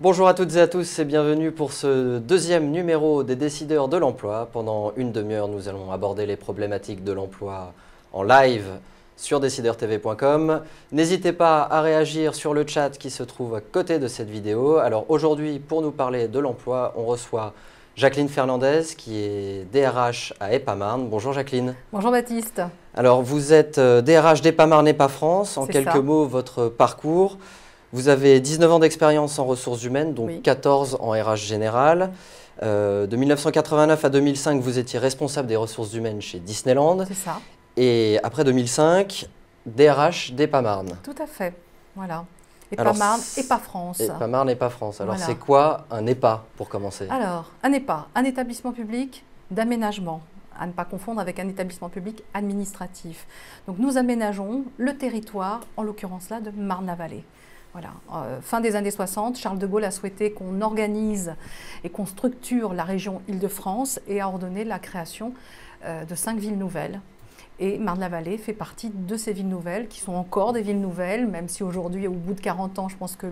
Bonjour à toutes et à tous et bienvenue pour ce deuxième numéro des décideurs de l'emploi. Pendant une demi-heure, nous allons aborder les problématiques de l'emploi en live sur decideurtv.com. N'hésitez pas à réagir sur le chat qui se trouve à côté de cette vidéo. Alors aujourd'hui, pour nous parler de l'emploi, on reçoit Jacqueline Fernandez qui est DRH à EPA-Marne. Bonjour Jacqueline. Bonjour Baptiste. Alors vous êtes DRH d'EPA-Marne EPA-France. En quelques mots, votre parcours. Vous avez 19 ans d'expérience en ressources humaines, donc 14 en RH général. De 1989 à 2005, vous étiez responsable des ressources humaines chez Disneyland. C'est ça. Et après 2005, DRH d'EPA-Marne. Tout à fait, voilà. EPA-Marne, EPA-France. EPA-Marne, EPA-France. Alors voilà. C'est quoi un EPA pour commencer? Alors, un EPA, un établissement public d'aménagement, à ne pas confondre avec un établissement public administratif. Donc nous aménageons le territoire, en l'occurrence là, de Marne-la-Vallée. Voilà. Fin des années 60, Charles de Gaulle a souhaité qu'on organise et qu'on structure la région Île-de-France et a ordonné la création de 5 villes nouvelles. Et Marne-la-Vallée fait partie de ces villes nouvelles, qui sont encore des villes nouvelles, même si aujourd'hui, au bout de 40 ans, je pense que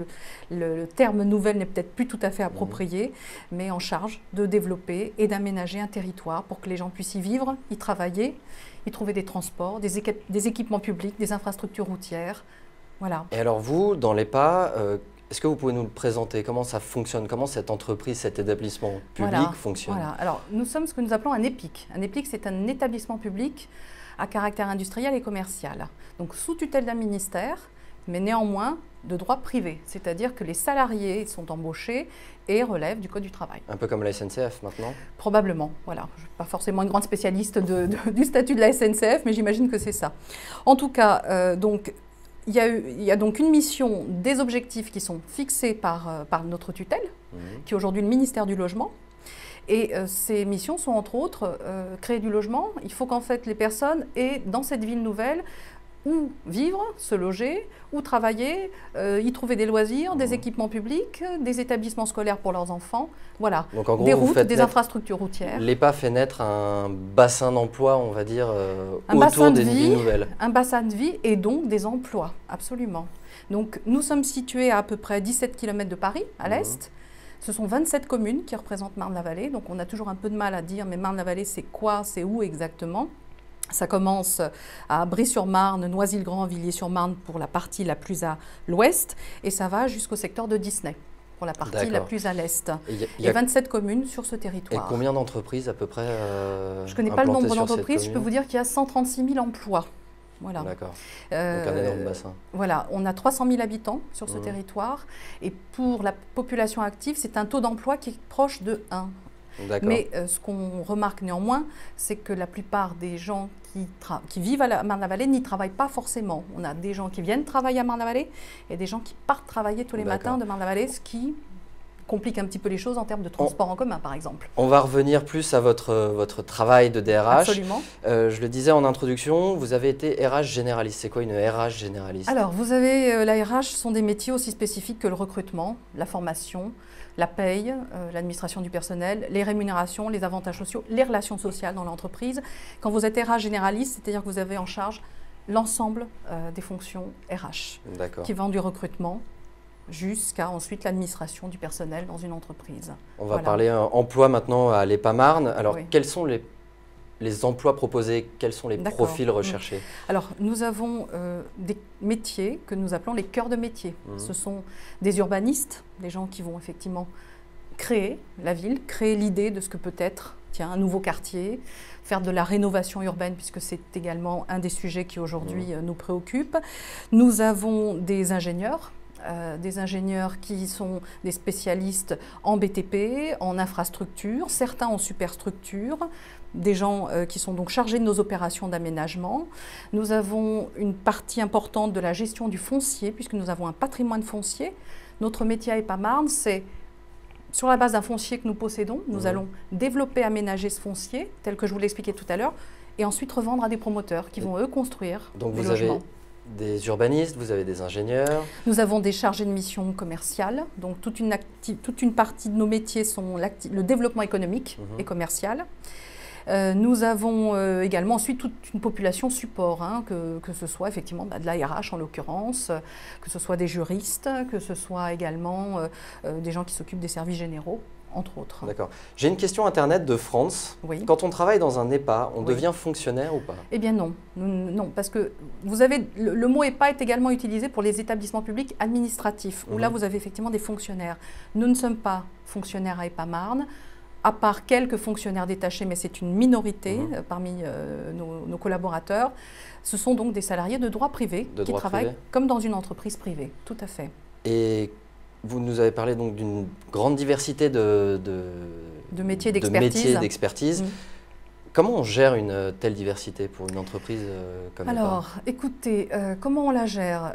le terme nouvelle n'est peut-être plus tout à fait approprié, mais en charge de développer et d'aménager un territoire pour que les gens puissent y vivre, y travailler, y trouver des transports, des équipements publics, des infrastructures routières. Voilà. Et alors vous, dans l'EPA, est-ce que vous pouvez nous le présenter? Comment ça fonctionne? Comment cette entreprise, cet établissement public fonctionne? Voilà. Alors nous sommes ce que nous appelons un EPIC. Un EPIC, c'est un établissement public à caractère industriel et commercial. Donc sous tutelle d'un ministère, mais néanmoins de droit privé. C'est-à-dire que les salariés sont embauchés et relèvent du Code du travail. Un peu comme la SNCF maintenant? Probablement, voilà. Je ne suis pas forcément une grande spécialiste du statut de la SNCF, mais j'imagine que c'est ça. En tout cas, donc, il y a donc une mission, des objectifs qui sont fixés par notre tutelle, qui est aujourd'hui le ministère du Logement. Et ces missions sont entre autres créer du logement. Il faut qu'en fait les personnes aient dans cette ville nouvelle où vivre, se loger, où travailler, y trouver des loisirs, des équipements publics, des établissements scolaires pour leurs enfants, voilà. Donc en gros, des routes, des infrastructures routières. L'EPA fait naître un bassin d'emploi, on va dire, autour des villes nouvelles. Un bassin de vie et donc des emplois, absolument. Donc nous sommes situés à peu près 17 km de Paris, à l'est. Ce sont 27 communes qui représentent Marne-la-Vallée, donc on a toujours un peu de mal à dire, mais Marne-la-Vallée, c'est quoi, c'est où exactement? Ça commence à Brie-sur-Marne, Noisy-le-Grand, Villiers-sur-Marne pour la partie la plus à l'ouest, et ça va jusqu'au secteur de Disney, pour la partie la plus à l'est. Il y a 27 communes sur ce territoire. Et combien d'entreprises à peu près je ne connais pas le nombre d'entreprises, je peux vous dire qu'il y a 136 000 emplois. Voilà. D'accord. Donc un énorme bassin. Voilà, on a 300 000 habitants sur ce territoire et pour la population active, c'est un taux d'emploi qui est proche de 1. Mais ce qu'on remarque néanmoins, c'est que la plupart des gens qui vivent à Marne-la-Vallée n'y travaillent pas forcément. On a des gens qui viennent travailler à Marne-la-Vallée et des gens qui partent travailler tous les matins de Marne-la-Vallée, ce qui complique un petit peu les choses en termes de transport en commun, par exemple. On va revenir plus à votre travail de DRH. Absolument. Je le disais en introduction, vous avez été RH généraliste. C'est quoi une RH généraliste? Alors, vous avez la RH, ce sont des métiers aussi spécifiques que le recrutement, la formation, la paye, l'administration du personnel, les rémunérations, les avantages sociaux, les relations sociales dans l'entreprise. Quand vous êtes RH généraliste, c'est-à-dire que vous avez en charge l'ensemble des fonctions RH, qui vont du recrutement jusqu'à ensuite l'administration du personnel dans une entreprise. On va parler emploi maintenant à l'EPA-Marne. Alors, quels sont les emplois proposés? Quels sont les profils recherchés? Alors, nous avons des métiers que nous appelons les cœurs de métier. Ce sont des urbanistes, des gens qui vont effectivement créer la ville, créer l'idée de ce que peut être un nouveau quartier, faire de la rénovation urbaine, puisque c'est également un des sujets qui aujourd'hui nous préoccupe. Nous avons des ingénieurs qui sont des spécialistes en BTP, en infrastructure, certains en superstructure, des gens qui sont donc chargés de nos opérations d'aménagement. Nous avons une partie importante de la gestion du foncier, puisque nous avons un patrimoine foncier. Notre métier à EPA-Marne, c'est sur la base d'un foncier que nous possédons, nous allons développer, aménager ce foncier, tel que je vous l'expliquais tout à l'heure, et ensuite revendre à des promoteurs qui vont, eux, construire des logements. Des urbanistes, vous avez des ingénieurs. Nous avons des chargés de mission commerciale. Donc toute une partie de nos métiers sont le développement économique et commercial. Nous avons également ensuite toute une population support, hein, que ce soit effectivement de la RH en l'occurrence, que ce soit des juristes, que ce soit également des gens qui s'occupent des services généraux, entre autres. D'accord. J'ai une question internet de France. Oui. Quand on travaille dans un EHPA, on Oui. devient fonctionnaire ou pas? Eh bien non, non, parce que vous avez, le mot EHPA est également utilisé pour les établissements publics administratifs, où là vous avez effectivement des fonctionnaires. Nous ne sommes pas fonctionnaires à EHPA Marne, à part quelques fonctionnaires détachés, mais c'est une minorité parmi nos collaborateurs. Ce sont donc des salariés de droit privé qui travaillent comme dans une entreprise privée, tout à fait. Et vous nous avez parlé donc d'une grande diversité de métiers d'expertise. Comment on gère une telle diversité pour une entreprise comme Alors, écoutez, comment on la gère?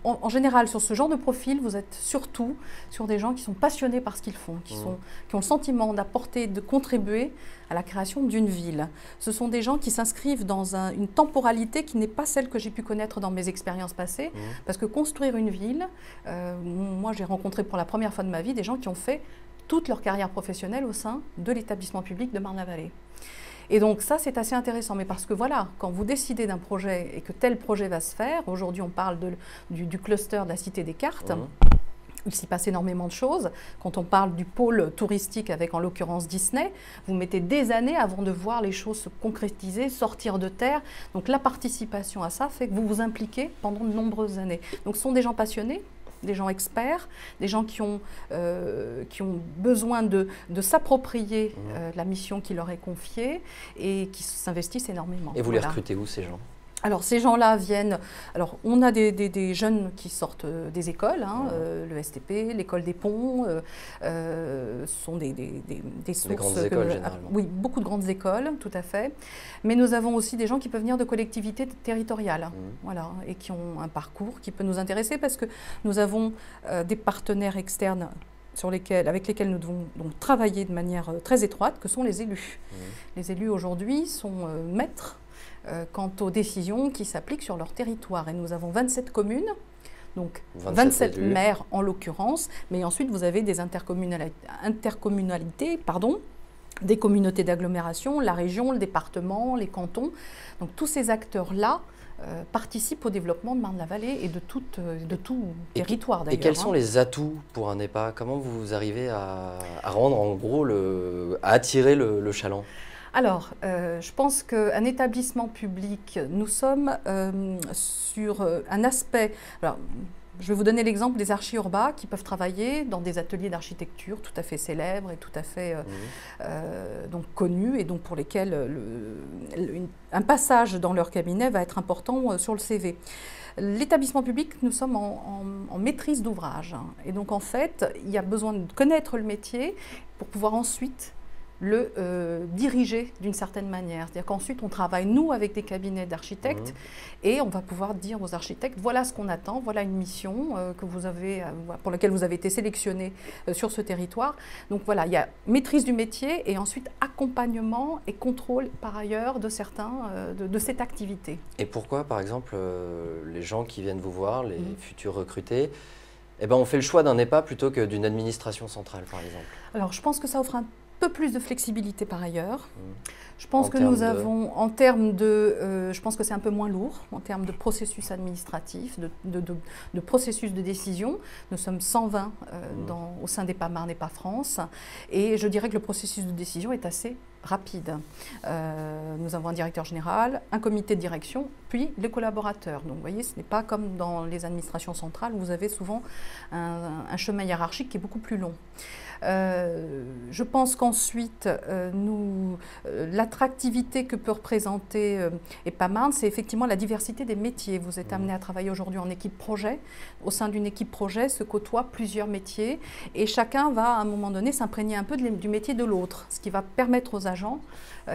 En général, sur ce genre de profil, vous êtes surtout sur des gens qui sont passionnés par ce qu'ils font, qui ont le sentiment d'apporter, de contribuer à la création d'une ville. Ce sont des gens qui s'inscrivent dans une temporalité qui n'est pas celle que j'ai pu connaître dans mes expériences passées, parce que construire une ville, moi j'ai rencontré pour la première fois de ma vie des gens qui ont fait toute leur carrière professionnelle au sein de l'établissement public de Marne-la-Vallée. Et donc ça, c'est assez intéressant, mais parce que voilà, quand vous décidez d'un projet et que tel projet va se faire, aujourd'hui on parle du cluster de la Cité des Cartes, il s'y passe énormément de choses. Quand on parle du pôle touristique avec en l'occurrence Disney, vous mettez des années avant de voir les choses se concrétiser, sortir de terre. Donc la participation à ça fait que vous vous impliquez pendant de nombreuses années. Donc ce sont des gens passionnés, des gens experts, des gens qui ont besoin de s'approprier la mission qui leur est confiée et qui s'investissent énormément. Et vous les recrutez où, ces gens? Alors ces gens-là viennent, alors on a des jeunes qui sortent des écoles, hein, le STP, l'école des ponts, ce sont des sources… Des grandes écoles généralement. Oui, beaucoup de grandes écoles, tout à fait. Mais nous avons aussi des gens qui peuvent venir de collectivités territoriales, voilà, et qui ont un parcours qui peut nous intéresser parce que nous avons des partenaires externes avec lesquels nous devons donc travailler de manière très étroite, que sont les élus. Les élus aujourd'hui sont maîtres quant aux décisions qui s'appliquent sur leur territoire. Et nous avons 27 communes, donc 27 maires en l'occurrence, mais ensuite vous avez des intercommunalités, des communautés d'agglomération, la région, le département, les cantons. Donc tous ces acteurs-là participent au développement de Marne-la-Vallée et de tout territoire d'ailleurs. Et quels sont les atouts pour un EHPA? Comment vous arrivez à rendre en gros, à attirer le chaland? Alors, je pense qu'un établissement public, nous sommes sur un aspect… Alors, je vais vous donner l'exemple des archi-urbains qui peuvent travailler dans des ateliers d'architecture tout à fait célèbres et tout à fait donc connus et donc pour lesquels un passage dans leur cabinet va être important sur le CV. L'établissement public, nous sommes en maîtrise d'ouvrage et donc en fait, il y a besoin de connaître le métier pour pouvoir ensuite le diriger d'une certaine manière. C'est-à-dire qu'ensuite, on travaille, nous, avec des cabinets d'architectes et on va pouvoir dire aux architectes, voilà ce qu'on attend, voilà une mission pour laquelle vous avez été sélectionné sur ce territoire. Donc voilà, il y a maîtrise du métier et ensuite accompagnement et contrôle par ailleurs de cette activité. Et pourquoi, par exemple, les gens qui viennent vous voir, les futurs recrutés, eh ben, on fait le choix d'un EHPA plutôt que d'une administration centrale, par exemple? Alors, je pense que ça offre un peu plus de flexibilité par ailleurs. Je pense que nous avons, en termes de… je pense que c'est un peu moins lourd en termes de processus administratif, de processus de décision. Nous sommes 120 au sein d'EHPA Marne et EHPA France. Et je dirais que le processus de décision est assez rapide. Nous avons un directeur général, un comité de direction, puis les collaborateurs. Donc vous voyez, ce n'est pas comme dans les administrations centrales où vous avez souvent un chemin hiérarchique qui est beaucoup plus long. Je pense qu'ensuite, l'attractivité que peut représenter EHPA Marne, c'est effectivement la diversité des métiers. Vous êtes amené à travailler aujourd'hui en équipe projet. Au sein d'une équipe projet se côtoient plusieurs métiers et chacun va à un moment donné s'imprégner un peu du métier de l'autre, ce qui va permettre aux agents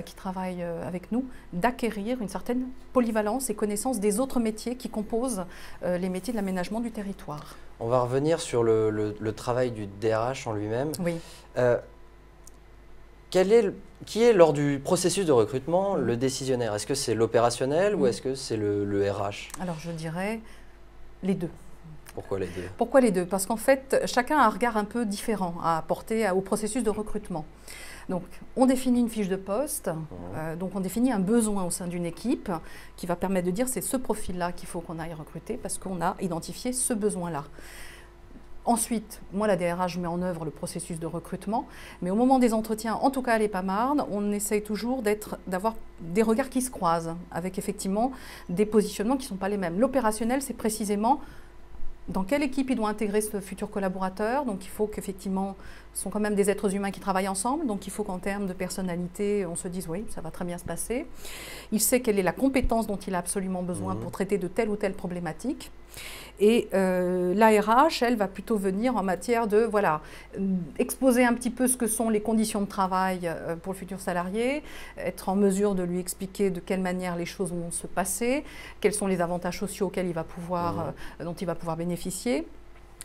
qui travaillent avec nous d'acquérir une certaine polyvalence et connaissance des autres métiers qui composent les métiers de l'aménagement du territoire. On va revenir sur le travail du DRH en lui-même. Oui. Qui est, lors du processus de recrutement, le décisionnaire? Est-ce que c'est l'opérationnel ou est-ce que c'est le RH? Alors, je dirais les deux. Pourquoi les deux? Pourquoi les deux? Parce qu'en fait, chacun a un regard un peu différent à apporter au processus de recrutement. Donc, on définit une fiche de poste, donc on définit un besoin au sein d'une équipe qui va permettre de dire c'est ce profil-là qu'il faut qu'on aille recruter parce qu'on a identifié ce besoin-là. Ensuite, moi, la DRH, je mets en œuvre le processus de recrutement, mais au moment des entretiens, en tout cas à l'EPAMARN, on essaye toujours d'avoir des regards qui se croisent, avec effectivement des positionnements qui ne sont pas les mêmes. L'opérationnel, c'est précisément dans quelle équipe il doit intégrer ce futur collaborateur. Donc il faut qu'effectivement, ce sont quand même des êtres humains qui travaillent ensemble, donc il faut qu'en termes de personnalité, on se dise oui, ça va très bien se passer. Il sait quelle est la compétence dont il a absolument besoin pour traiter de telle ou telle problématique. Et l'ARH, elle, va plutôt venir en matière de exposer un petit peu ce que sont les conditions de travail pour le futur salarié, être en mesure de lui expliquer de quelle manière les choses vont se passer, quels sont les avantages sociaux auxquels il va pouvoir, dont il va pouvoir bénéficier.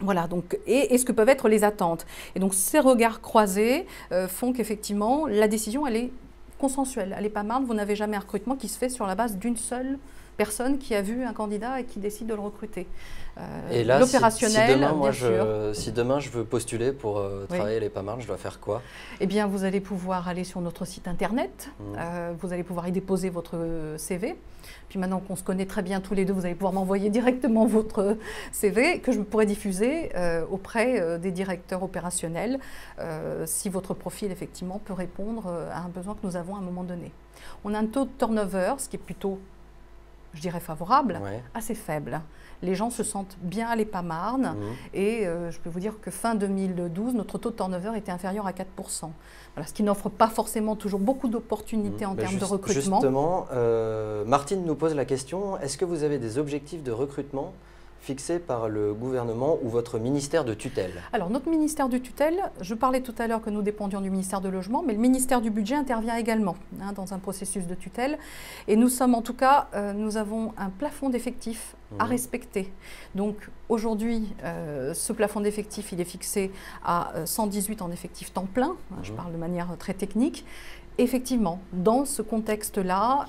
Voilà, donc, et ce que peuvent être les attentes. Et donc ces regards croisés font qu'effectivement la décision, elle est consensuelle. À l'EPAMARN, vous n'avez jamais un recrutement qui se fait sur la base d'une seule personne qui a vu un candidat et qui décide de le recruter. Et là, l'opérationnel, si demain je veux postuler pour travailler à l'EPAMARN, je dois faire quoi? Eh bien, vous allez pouvoir aller sur notre site internet, vous allez pouvoir y déposer votre CV. Puis maintenant qu'on se connaît très bien tous les deux, vous allez pouvoir m'envoyer directement votre CV que je pourrai diffuser auprès des directeurs opérationnels si votre profil effectivement peut répondre à un besoin que nous avons à un moment donné. On a un taux de turnover, ce qui est plutôt, je dirais, favorable, assez faible. Les gens se sentent bien à l'EPAMARN et je peux vous dire que fin 2012, notre taux de turnover était inférieur à 4%. Voilà, ce qui n'offre pas forcément toujours beaucoup d'opportunités en termes de recrutement. Justement, Martine nous pose la question, est-ce que vous avez des objectifs de recrutement fixés par le gouvernement ou votre ministère de tutelle? Alors, notre ministère de tutelle, je parlais tout à l'heure que nous dépendions du ministère de Logement, mais le ministère du Budget intervient également dans un processus de tutelle. Et nous sommes en tout cas, nous avons un plafond d'effectifs à respecter. Donc, aujourd'hui, ce plafond d'effectifs, il est fixé à 118 en effectifs temps plein. Je parle de manière très technique. Effectivement, dans ce contexte-là,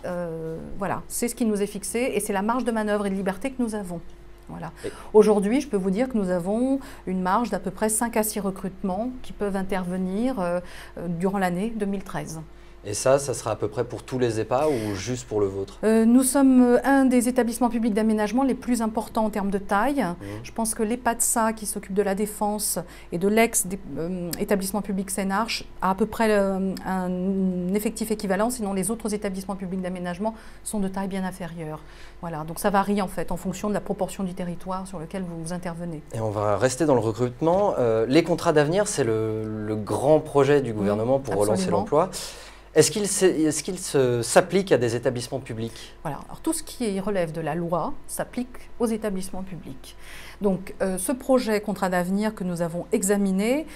voilà, c'est ce qui nous est fixé et c'est la marge de manœuvre et de liberté que nous avons. Voilà. Aujourd'hui, je peux vous dire que nous avons une marge d'à peu près 5 à 6 recrutements qui peuvent intervenir durant l'année 2013. Et ça sera à peu près pour tous les EHPAD ou juste pour le vôtre? Nous sommes un des établissements publics d'aménagement les plus importants en termes de taille. Je pense que l'EPADSA, qui s'occupe de la défense et de l'ex-établissement public Seine-Arche, a à peu près un effectif équivalent, sinon les autres établissements publics d'aménagement sont de taille bien inférieure. Voilà, donc ça varie en fait en fonction de la proportion du territoire sur lequel vous intervenez. Et on va rester dans le recrutement. Les contrats d'avenir, c'est le grand projet du gouvernement pour relancer l'emploi. Est-ce qu'il s'applique à des établissements publics? Voilà. Alors, tout ce qui relève de la loi s'applique aux établissements publics. Donc, ce projet Contrat d'avenir que nous avons examiné,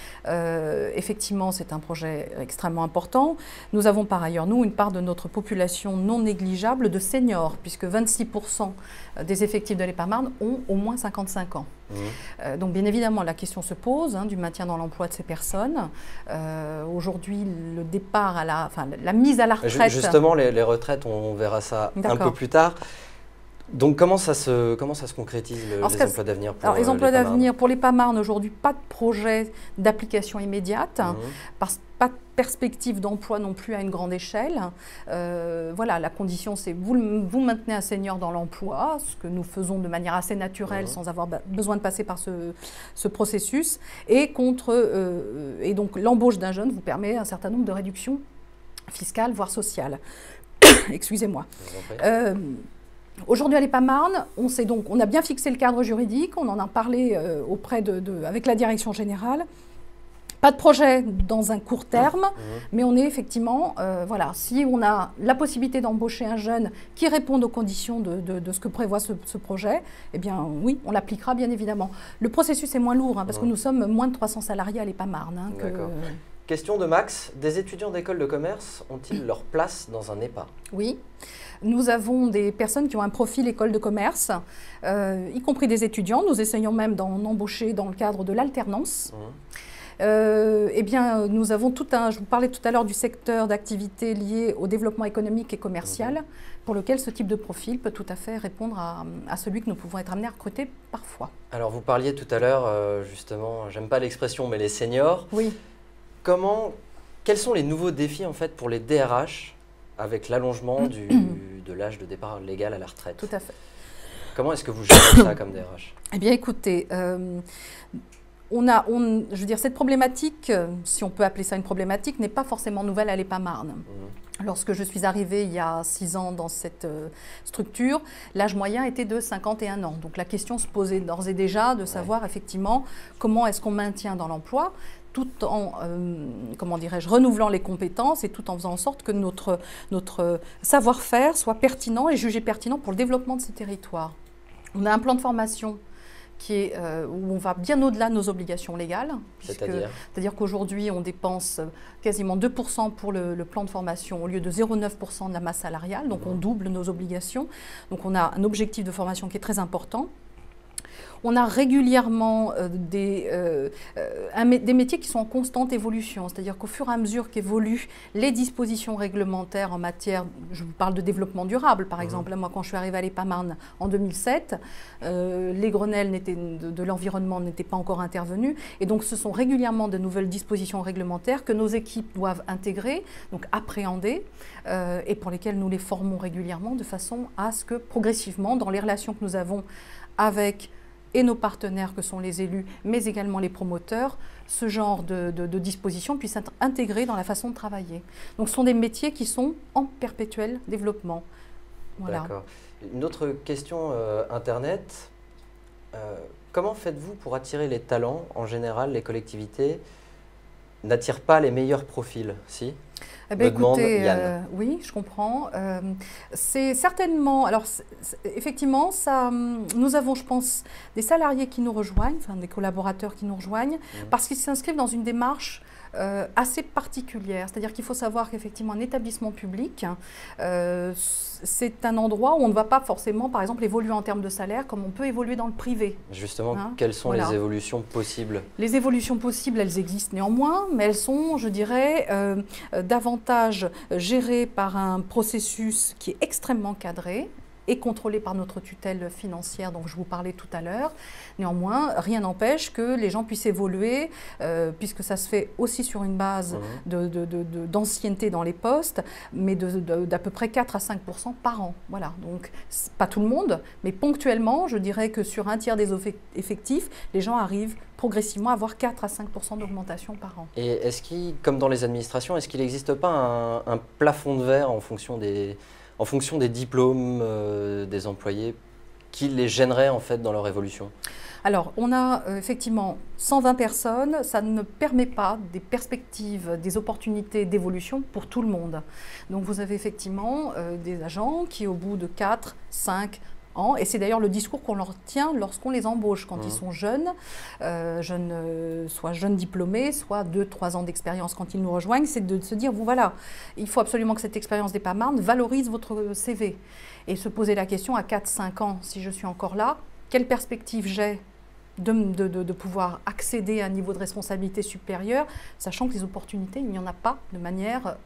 effectivement, c'est un projet extrêmement important. Nous avons par ailleurs, nous, une part de notre population non négligeable de seniors, puisque 26% des effectifs de l'EPAMARN ont au moins 55 ans. Donc, bien évidemment, la question se pose du maintien dans l'emploi de ces personnes. Aujourd'hui, le départ à la mise à la retraite… Justement, les retraites, on verra ça un peu plus tard. Donc, comment ça se concrétise les emplois d'avenir pour les emplois d'avenir pour l'EPAMARN aujourd'hui, pas de projet d'application immédiate, pas de perspective d'emploi non plus à une grande échelle. Voilà, la condition, c'est vous maintenez un senior dans l'emploi, ce que nous faisons de manière assez naturelle sans avoir besoin de passer par ce processus. Et donc, l'embauche d'un jeune vous permet un certain nombre de réductions fiscales, voire sociales. Excusez-moi. Aujourd'hui à l'EPAMARN, on a bien fixé le cadre juridique, on en a parlé avec la direction générale. Pas de projet dans un court terme, mais on est effectivement, voilà, si on a la possibilité d'embaucher un jeune qui réponde aux conditions de ce que prévoit ce projet, eh bien oui, on l'appliquera bien évidemment. Le processus est moins lourd parce que nous sommes moins de 300 salariés à l'EPAMARN. Question de Max, des étudiants d'école de commerce ont-ils leur place dans un EHPAD? Oui. Nous avons des personnes qui ont un profil école de commerce, y compris des étudiants. Nous essayons même d'en embaucher dans le cadre de l'alternance. Eh bien, nous avons je vous parlais tout à l'heure du secteur d'activité lié au développement économique et commercial, pour lequel ce type de profil peut tout à fait répondre à celui que nous pouvons être amenés à recruter parfois. Alors, vous parliez tout à l'heure, justement, j'aime pas l'expression, mais les seniors. Oui. Quels sont les nouveaux défis en fait pour les DRH avec l'allongement de l'âge de départ légal à la retraite? Tout à fait. Comment est-ce que vous gérez ça comme DRH? Eh bien, écoutez, je veux dire, cette problématique, si on peut appeler ça une problématique, n'est pas forcément nouvelle à l'EPAMarne. Lorsque je suis arrivée il y a 6 ans dans cette structure, l'âge moyen était de 51 ans. Donc la question se posait d'ores et déjà de savoir effectivement comment est-ce qu'on maintient dans l'emploi tout en, comment dirais-je, renouvelant les compétences et tout en faisant en sorte que notre savoir-faire soit pertinent et jugé pertinent pour le développement de ces territoires. On a un plan de formation qui est, où on va bien au-delà de nos obligations légales. C'est-à-dire qu'aujourd'hui, on dépense quasiment 2% pour le plan de formation au lieu de 0,9% de la masse salariale. Donc, on double nos obligations. Donc, on a un objectif de formation qui est très important. On a régulièrement des métiers qui sont en constante évolution, c'est-à-dire qu'au fur et à mesure qu'évoluent les dispositions réglementaires en matière, je vous parle de développement durable par exemple, moi quand je suis arrivée à l'EPAMarne en 2007, les Grenelles de l'environnement n'étaient pas encore intervenus et donc ce sont régulièrement de nouvelles dispositions réglementaires que nos équipes doivent intégrer, donc appréhender et pour lesquelles nous les formons régulièrement de façon à ce que progressivement dans les relations que nous avons avec et nos partenaires que sont les élus, mais également les promoteurs, ce genre de dispositions puisse être intégré dans la façon de travailler. Donc ce sont des métiers qui sont en perpétuel développement. Voilà. D'accord. Une autre question Internet. Comment faites-vous pour attirer les talents? En général, les collectivités n'attirent pas les meilleurs profils, si? Eh bien, écoutez, oui, je comprends. C'est certainement, alors effectivement, nous avons, je pense, des salariés qui nous rejoignent, enfin des collaborateurs qui nous rejoignent, parce qu'ils s'inscrivent dans une démarche assez particulière. C'est-à-dire qu'il faut savoir qu'effectivement, un établissement public, c'est un endroit où on ne va pas forcément, par exemple, évoluer en termes de salaire comme on peut évoluer dans le privé. Justement, quelles sont les évolutions possibles? Les évolutions possibles, elles existent néanmoins, mais elles sont, je dirais, davantage gérées par un processus qui est extrêmement cadré et contrôlé par notre tutelle financière dont je vous parlais tout à l'heure. Néanmoins, rien n'empêche que les gens puissent évoluer, puisque ça se fait aussi sur une base d'ancienneté dans les postes, mais d'à peu près 4 à 5% par an. Voilà, donc pas tout le monde, mais ponctuellement, je dirais que sur un tiers des effectifs, les gens arrivent progressivement à avoir 4 à 5% d'augmentation par an. Et est-ce qu'il, comme dans les administrations, est-ce qu'il n'existe pas un plafond de verre en fonction des diplômes des employés qui les gênerait en fait dans leur évolution? Alors, on a effectivement 120 personnes, ça ne permet pas des perspectives, des opportunités d'évolution pour tout le monde. Donc, vous avez effectivement des agents qui, au bout de 4, 5 ans, et c'est d'ailleurs le discours qu'on leur tient lorsqu'on les embauche, quand ils sont jeunes, soit jeunes diplômés, soit 2-3 ans d'expérience quand ils nous rejoignent, c'est de se dire, voilà, il faut absolument que cette expérience d'EPAMarne valorise votre CV. Et se poser la question à 4-5 ans, si je suis encore là, quelle perspective j'ai de pouvoir accéder à un niveau de responsabilité supérieur, sachant que les opportunités, il n'y en a pas de manière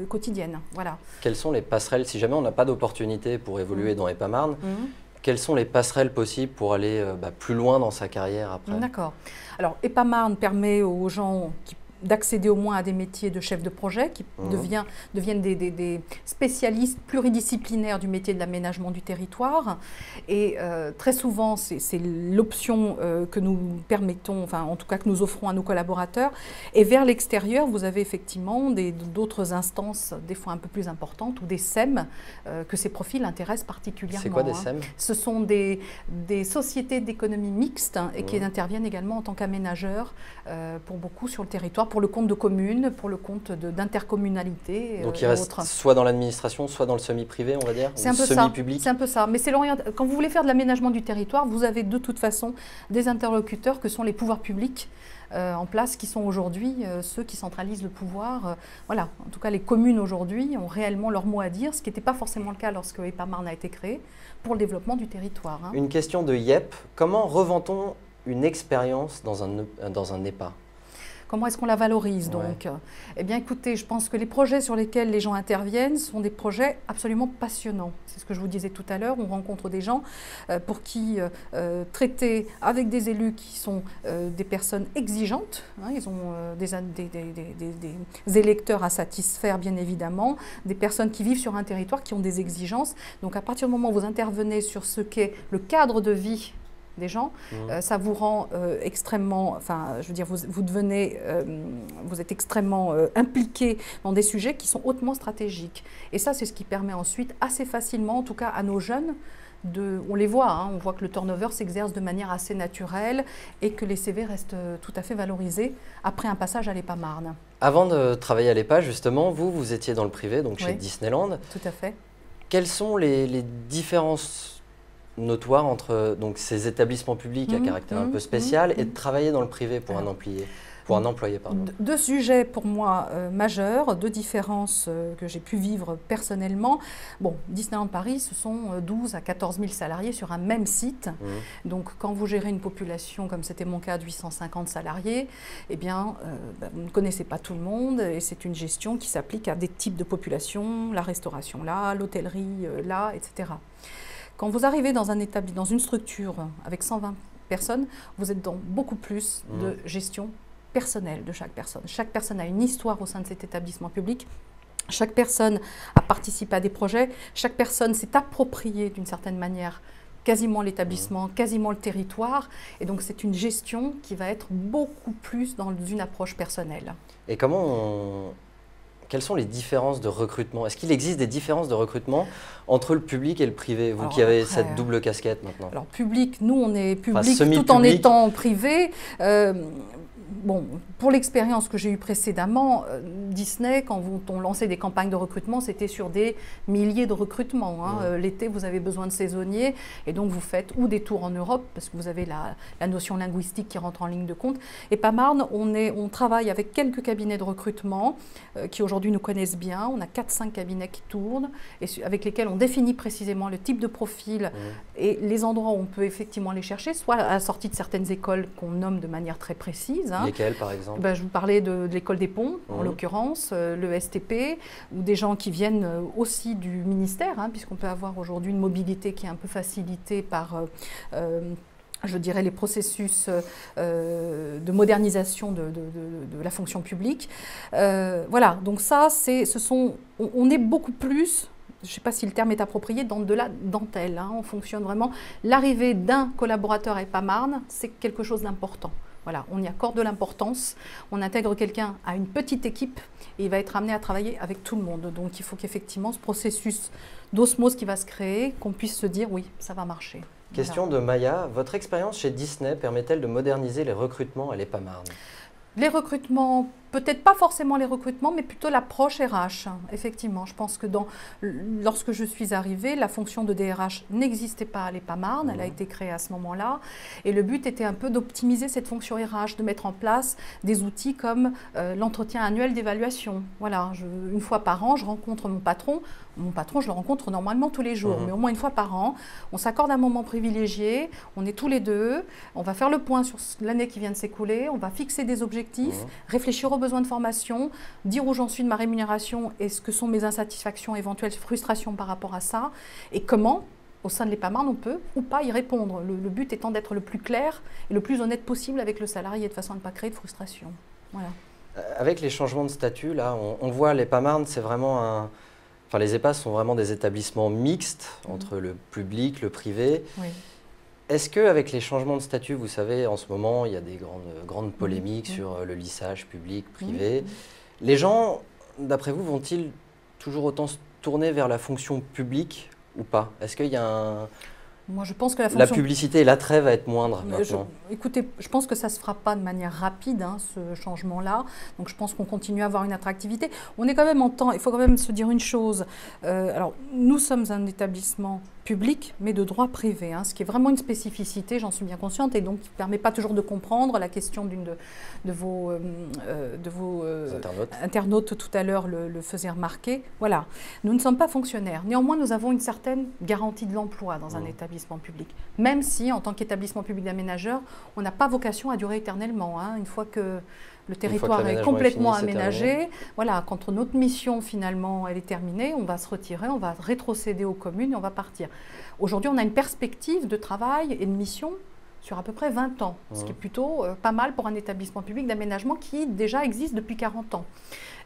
quotidienne. Voilà. Quelles sont les passerelles, si jamais on n'a pas d'opportunité pour évoluer dans EPAMarne, quelles sont les passerelles possibles pour aller plus loin dans sa carrière après? D'accord. Alors, EPAMarne permet aux gens d'accéder au moins à des métiers de chef de projet qui deviennent des spécialistes pluridisciplinaires du métier de l'aménagement du territoire. Et très souvent, c'est l'option que nous permettons, enfin en tout cas que nous offrons à nos collaborateurs. Et vers l'extérieur, vous avez effectivement d'autres instances, des fois un peu plus importantes, ou des SEM, que ces profils intéressent particulièrement. C'est quoi des SEM? Ce sont des sociétés d'économie mixte et qui interviennent également en tant qu'aménageurs pour beaucoup sur le territoire, pour le compte de communes, pour le compte d'intercommunalité. Donc il reste soit dans l'administration, soit dans le semi-privé, on va dire, ou semi-public. C'est un peu ça. Mais quand vous voulez faire de l'aménagement du territoire, vous avez de toute façon des interlocuteurs que sont les pouvoirs publics en place, qui sont aujourd'hui ceux qui centralisent le pouvoir. Voilà, en tout cas les communes aujourd'hui ont réellement leur mot à dire, ce qui n'était pas forcément le cas lorsque EPAMarne a été créé, pour le développement du territoire. Une question de Yep, comment revend-on une expérience dans un EPA? Comment est-ce qu'on la valorise donc? Eh bien écoutez, je pense que les projets sur lesquels les gens interviennent sont des projets absolument passionnants. C'est ce que je vous disais tout à l'heure, on rencontre des gens pour qui traiter avec des élus qui sont des personnes exigeantes, hein, ils ont des électeurs à satisfaire bien évidemment, des personnes qui vivent sur un territoire qui ont des exigences. Donc à partir du moment où vous intervenez sur ce qu'est le cadre de vie des gens, ça vous rend extrêmement, enfin je veux dire, vous devenez, vous êtes extrêmement impliqué dans des sujets qui sont hautement stratégiques. Et ça c'est ce qui permet ensuite assez facilement, en tout cas à nos jeunes, on les voit, hein, on voit que le turnover s'exerce de manière assez naturelle et que les CV restent tout à fait valorisés après un passage à l'EPA-Marne. Avant de travailler à l'EPA, justement, vous étiez dans le privé, donc chez Disneyland. Tout à fait. Quelles sont les différences notoires entre donc, ces établissements publics à caractère un peu spécial et de travailler dans le privé pour un employé? Pardon. Deux sujets pour moi majeurs, deux différences que j'ai pu vivre personnellement. Bon, Disneyland Paris, ce sont 12 à 14 000 salariés sur un même site. Donc quand vous gérez une population, comme c'était mon cas, de 850 salariés, eh bien, vous ne connaissez pas tout le monde et c'est une gestion qui s'applique à des types de populations, la restauration là, l'hôtellerie là, etc. Quand vous arrivez dans une structure avec 120 personnes, vous êtes dans beaucoup plus de gestion personnelle de chaque personne. Chaque personne a une histoire au sein de cet établissement public. Chaque personne a participé à des projets. Chaque personne s'est appropriée d'une certaine manière quasiment l'établissement, quasiment le territoire. Et donc c'est une gestion qui va être beaucoup plus dans une approche personnelle. Et quelles sont les différences de recrutement? Est-ce qu'il existe des différences de recrutement entre le public et le privé? Vous qui avez cette double casquette maintenant. Alors public, nous on est public tout en étant privé. Bon, pour l'expérience que j'ai eue précédemment, Disney, quand on lançait des campagnes de recrutement, c'était sur des milliers de recrutements. Hein. L'été, vous avez besoin de saisonniers et donc vous faites ou des tours en Europe, parce que vous avez la notion linguistique qui rentre en ligne de compte. Et EPA-Marne, on travaille avec quelques cabinets de recrutement qui aujourd'hui nous connaissent bien. On a 4-5 cabinets qui tournent et avec lesquels on définit précisément le type de profil et les endroits où on peut effectivement les chercher, soit à la sortie de certaines écoles qu'on nomme de manière très précise. Hein. Lesquelles, par exemple? Je vous parlais de l'école des ponts, en l'occurrence, le STP, ou des gens qui viennent aussi du ministère, hein, puisqu'on peut avoir aujourd'hui une mobilité qui est un peu facilitée par, je dirais, les processus de modernisation de la fonction publique. Voilà, donc ça, on est beaucoup plus, je ne sais pas si le terme est approprié, dans de la dentelle. Hein, on fonctionne vraiment. L'arrivée d'un collaborateur à EPA-Marne, c'est quelque chose d'important. Voilà, on y accorde de l'importance, on intègre quelqu'un à une petite équipe et il va être amené à travailler avec tout le monde. Donc il faut qu'effectivement ce processus d'osmose qui va se créer, qu'on puisse se dire oui, ça va marcher. Question de Maya, votre expérience chez Disney permet-elle de moderniser les recrutements à l'EPA-Marne? Les recrutements, peut-être pas forcément les recrutements, mais plutôt l'approche RH. Effectivement, je pense que lorsque je suis arrivée, la fonction de DRH n'existait pas à l'EPA-Marne, elle a été créée à ce moment-là. Et le but était un peu d'optimiser cette fonction RH, de mettre en place des outils comme l'entretien annuel d'évaluation. Voilà, une fois par an, je rencontre mon patron. Mon patron, je le rencontre normalement tous les jours, mais au moins une fois par an. On s'accorde un moment privilégié, on est tous les deux, on va faire le point sur l'année qui vient de s'écouler, on va fixer des objectifs, réfléchir aux besoins de formation, dire où j'en suis de ma rémunération et ce que sont mes insatisfactions, éventuelles frustrations par rapport à ça, et comment, au sein de l'EPA-Marne, on peut ou pas y répondre. Le but étant d'être le plus clair et le plus honnête possible avec le salarié, de façon à ne pas créer de frustration. Voilà. Avec les changements de statut, là, on voit l'EPA-Marne, c'est vraiment Enfin, les EHPAD sont vraiment des établissements mixtes entre le public, le privé. Oui. Est-ce qu'avec les changements de statut, vous savez, en ce moment, il y a des grandes polémiques sur le lissage public-privé. Les gens, d'après vous, vont-ils toujours autant se tourner vers la fonction publique ou pas? Est-ce qu'il y a Moi, je pense que la publicité et l'attrait va être moindre maintenant. Écoutez, je pense que ça ne se fera pas de manière rapide, hein, ce changement-là. Donc, je pense qu'on continue à avoir une attractivité. On est quand même en temps, il faut quand même se dire une chose. Alors, nous sommes un établissement public, mais de droit privé, hein, ce qui est vraiment une spécificité, j'en suis bien consciente, et donc qui ne permet pas toujours de comprendre. La question de vos internautes tout à l'heure le faisait remarquer. Voilà, nous ne sommes pas fonctionnaires. Néanmoins, nous avons une certaine garantie de l'emploi dans un établissement public, même si, en tant qu'établissement public d'aménageurs, on n'a pas vocation à durer éternellement. Hein. Une fois que le territoire est l'aménagement complètement est fini, c'est terminé. aménagé. Voilà, quand notre mission finalement elle est terminée, on va se retirer, on va rétrocéder aux communes et on va partir. Aujourd'hui, on a une perspective de travail et de mission sur à peu près 20 ans, ce qui est plutôt pas mal pour un établissement public d'aménagement qui déjà existe depuis 40 ans.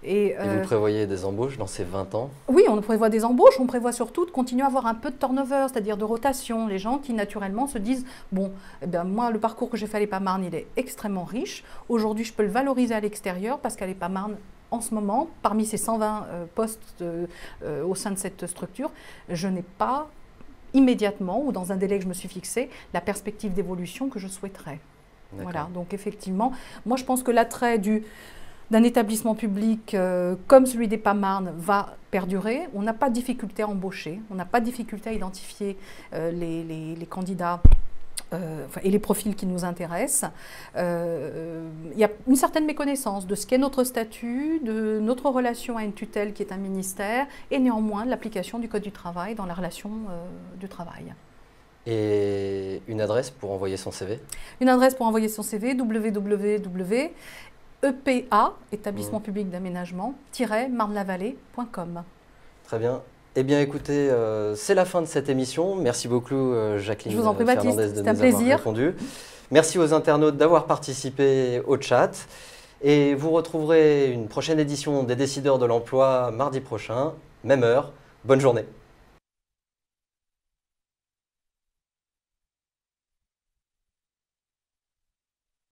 Et vous prévoyez des embauches dans ces 20 ans? Oui, on prévoit des embauches, on prévoit surtout de continuer à avoir un peu de turnover, c'est-à-dire de rotation. Les gens qui naturellement se disent, bon, eh bien, moi le parcours que j'ai fait à l'EPAMarne, il est extrêmement riche. Aujourd'hui, je peux le valoriser à l'extérieur parce qu'à l'EPAMarne, en ce moment, parmi ces 120 postes au sein de cette structure, je n'ai pas immédiatement ou dans un délai que je me suis fixé la perspective d'évolution que je souhaiterais. Voilà, donc effectivement, moi je pense que l'attrait d'un établissement public comme celui d'EPAMarne va perdurer. On n'a pas de difficulté à embaucher, on n'a pas de difficulté à identifier les candidats et les profils qui nous intéressent. Il y a une certaine méconnaissance de ce qu'est notre statut, de notre relation à une tutelle qui est un ministère, et néanmoins de l'application du Code du travail dans la relation du travail. Et une adresse pour envoyer son CV? Une adresse pour envoyer son CV, www.epa, établissement public d'aménagement, -marne-la-vallée.com. Très bien. Eh bien, écoutez, c'est la fin de cette émission. Merci beaucoup, Jacqueline. Je vous en prie, Baptiste, c'était un plaisir. Répondu. Merci aux internautes d'avoir participé au chat. Et vous retrouverez une prochaine édition des Décideurs de l'Emploi mardi prochain, même heure. Bonne journée.